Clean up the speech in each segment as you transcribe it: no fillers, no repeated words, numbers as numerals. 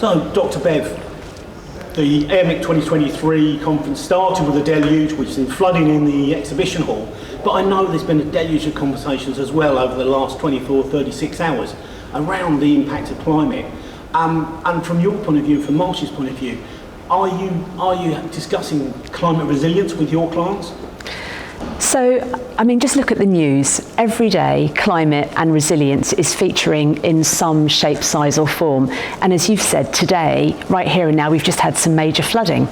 So, Dr. Bev, the AIRMIC 2023 conference started with a deluge, which is in flooding in the exhibition hall, but I know there's been a deluge of conversations as well over the last 24, 36 hours around the impact of climate. And from your point of view, from Marsh's point of view, are you discussing climate resilience with your clients? So, I mean, just look at the news. Every day, climate and resilience is featuring in some shape, size or form. And as you've said today, right here and now, we've just had some major flooding.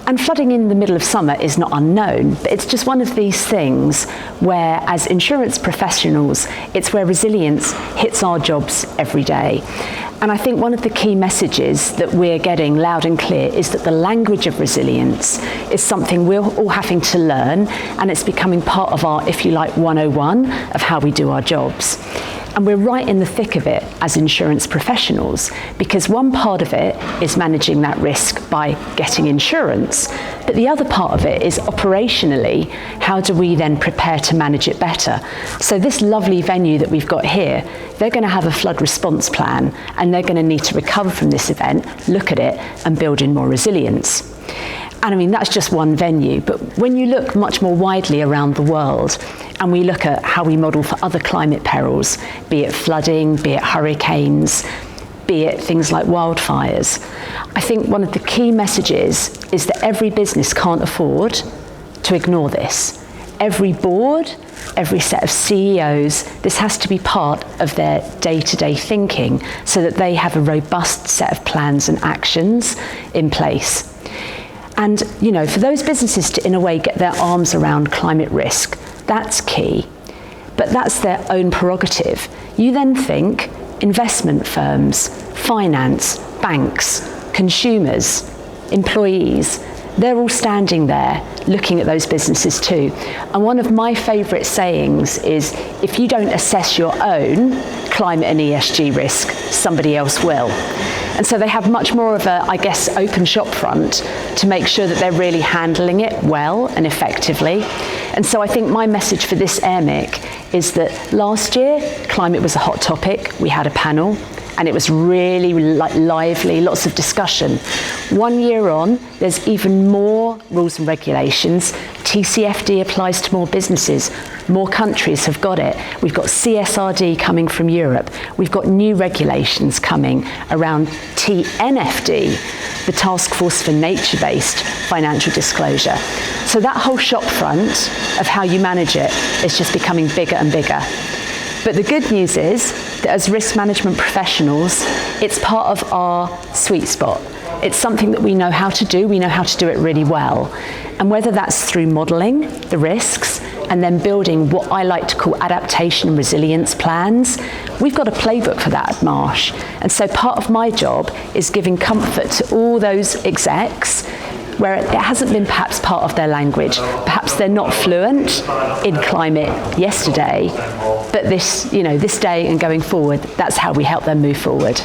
And flooding in the middle of summer is not unknown, but it's just one of these things where, as insurance professionals, it's where resilience hits our jobs every day. And I think one of the key messages that we're getting loud and clear is that the language of resilience is something we're all having to learn, and it's becoming part of our, if you like, 101 of how we do our jobs. And we're right in the thick of it as insurance professionals, because one part of it is managing that risk by getting insurance, but the other part of it is operationally, how do we then prepare to manage it better? So this lovely venue that we've got here, they're going to have a flood response plan, and they're going to need to recover from this event, look at it and build in more resilience. And I mean, that's just one venue, but when you look much more widely around the world and we look at how we model for other climate perils, be it flooding, be it hurricanes, be it things like wildfires, I think one of the key messages is that every business can't afford to ignore this. Every board, every set of CEOs, this has to be part of their day-to-day thinking so that they have a robust set of plans and actions in place. And, you know, for those businesses to, in a way, get their arms around climate risk, that's key. But that's their own prerogative. You then think investment firms, finance, banks, consumers, employees, they're all standing there looking at those businesses too. And one of my favourite sayings is, if you don't assess your own climate and ESG risk, somebody else will. And so they have much more of a, I guess, open shop front to make sure that they're really handling it well and effectively. And so I think my message for this AIRMIC is that last year, climate was a hot topic. We had a panel and it was really lively, lots of discussion. 1 year on, there's even more rules and regulations. TCFD applies to more businesses. More countries have got it. We've got CSRD coming from Europe. We've got new regulations coming around TNFD, the Task Force for Nature-Based Financial Disclosure. So that whole shop front of how you manage it is just becoming bigger and bigger. But the good news is that as risk management professionals, it's part of our sweet spot. It's something that we know how to do. We know how to do it really well. And whether that's through modelling the risks and then building what I like to call adaptation and resilience plans, we've got a playbook for that at Marsh. And so part of my job is giving comfort to all those execs where it hasn't been perhaps part of their language. Perhaps they're not fluent in climate yesterday, but this day and going forward, that's how we help them move forward.